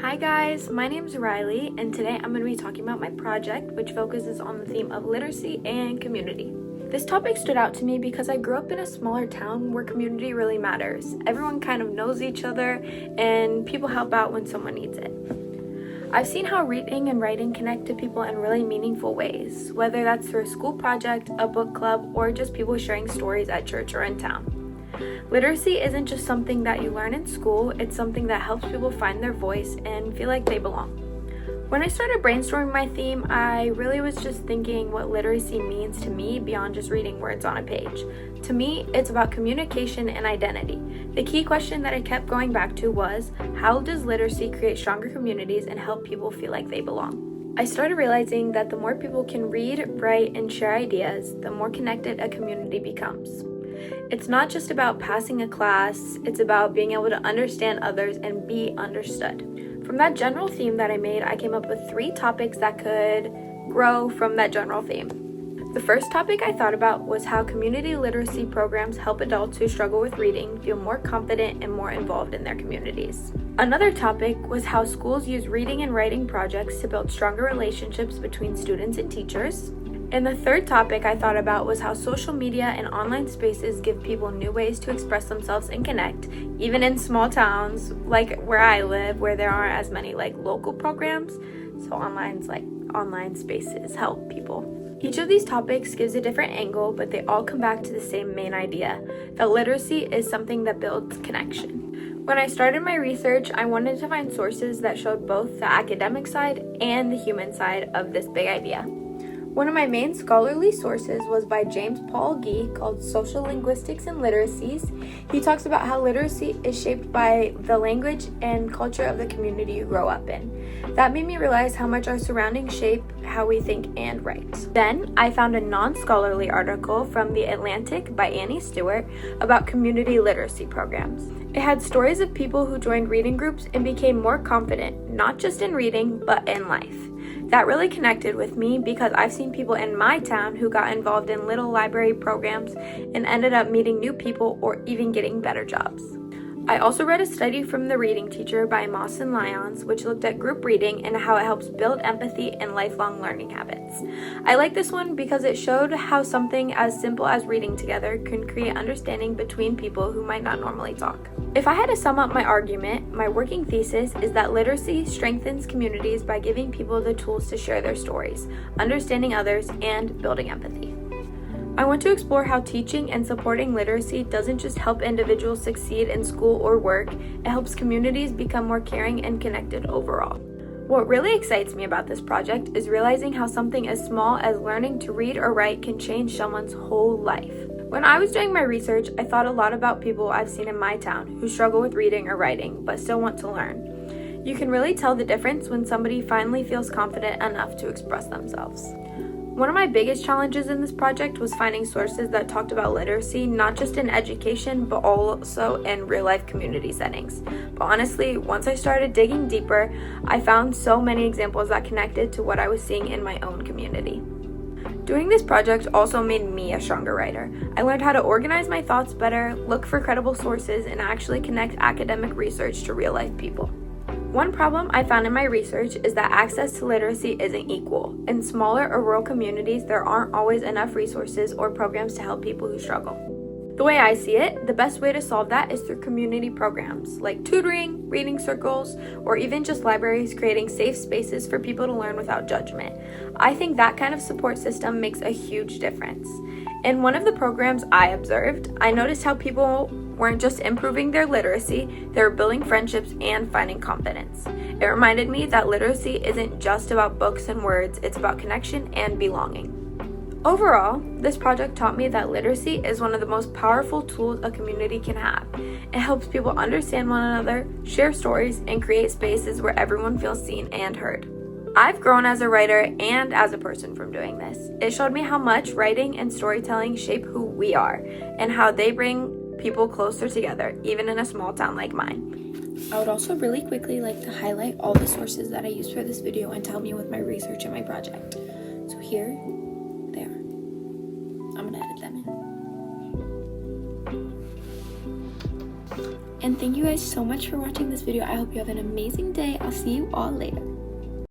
Hi guys, my name is Riley, and today I'm going to be talking about my project, which focuses on the theme of literacy and community. This topic stood out to me because I grew up in a smaller town where community really matters. Everyone kind of knows each other, and people help out when someone needs it. I've seen how reading and writing connect to people in really meaningful ways, whether that's through a school project, a book club, or just people sharing stories at church or in town. Literacy isn't just something that you learn in school, it's something that helps people find their voice and feel like they belong. When I started brainstorming my theme, I really was just thinking what literacy means to me beyond just reading words on a page. To me, it's about communication and identity. The key question that I kept going back to was, how does literacy create stronger communities and help people feel like they belong? I started realizing that the more people can read, write, and share ideas, the more connected a community becomes. It's not just about passing a class, it's about being able to understand others and be understood. From that general theme that I made, I came up with 3 topics that could grow from that general theme. The first topic I thought about was how community literacy programs help adults who struggle with reading feel more confident and more involved in their communities. Another topic was how schools use reading and writing projects to build stronger relationships between students and teachers. And the third topic I thought about was how social media and online spaces give people new ways to express themselves and connect, even in small towns like where I live, where there aren't as many local programs. So online spaces help people. Each of these topics gives a different angle, but they all come back to the same main idea, that literacy is something that builds connection. When I started my research, I wanted to find sources that showed both the academic side and the human side of this big idea. One of my main scholarly sources was by James Paul Gee, called Social Linguistics and Literacies. He talks about how literacy is shaped by the language and culture of the community you grow up in. That made me realize how much our surroundings shape how we think and write. Then I found a non-scholarly article from The Atlantic by Annie Stewart about community literacy programs. It had stories of people who joined reading groups and became more confident, not just in reading, but in life. That really connected with me because I've seen people in my town who got involved in little library programs and ended up meeting new people or even getting better jobs. I also read a study from The Reading Teacher by Moss and Lyons, which looked at group reading and how it helps build empathy and lifelong learning habits. I like this one because it showed how something as simple as reading together can create understanding between people who might not normally talk. If I had to sum up my argument, my working thesis is that literacy strengthens communities by giving people the tools to share their stories, understanding others, and building empathy. I want to explore how teaching and supporting literacy doesn't just help individuals succeed in school or work, it helps communities become more caring and connected overall. What really excites me about this project is realizing how something as small as learning to read or write can change someone's whole life. When I was doing my research, I thought a lot about people I've seen in my town who struggle with reading or writing but still want to learn. You can really tell the difference when somebody finally feels confident enough to express themselves. One of my biggest challenges in this project was finding sources that talked about literacy, not just in education, but also in real-life community settings. But honestly, once I started digging deeper, I found so many examples that connected to what I was seeing in my own community. Doing this project also made me a stronger writer. I learned how to organize my thoughts better, look for credible sources, and actually connect academic research to real-life people. One problem I found in my research is that access to literacy isn't equal. In smaller or rural communities, there aren't always enough resources or programs to help people who struggle. The way I see it, the best way to solve that is through community programs like tutoring, reading circles, or even just libraries creating safe spaces for people to learn without judgment. I think that kind of support system makes a huge difference. In one of the programs I observed, I noticed how people weren't just improving their literacy, they were building friendships and finding confidence. It reminded me that literacy isn't just about books and words, it's about connection and belonging. Overall, this project taught me that literacy is one of the most powerful tools a community can have. It helps people understand one another, share stories, and create spaces where everyone feels seen and heard. I've grown as a writer and as a person from doing this. It showed me how much writing and storytelling shape who we are and how they bring people closer together, even in a small town like mine. I would also really quickly like to highlight all the sources that I used for this video and to help me with my research and my project. So here they are. I'm gonna edit them in. And thank you guys so much for watching this video. I hope you have an amazing day. I'll see you all later.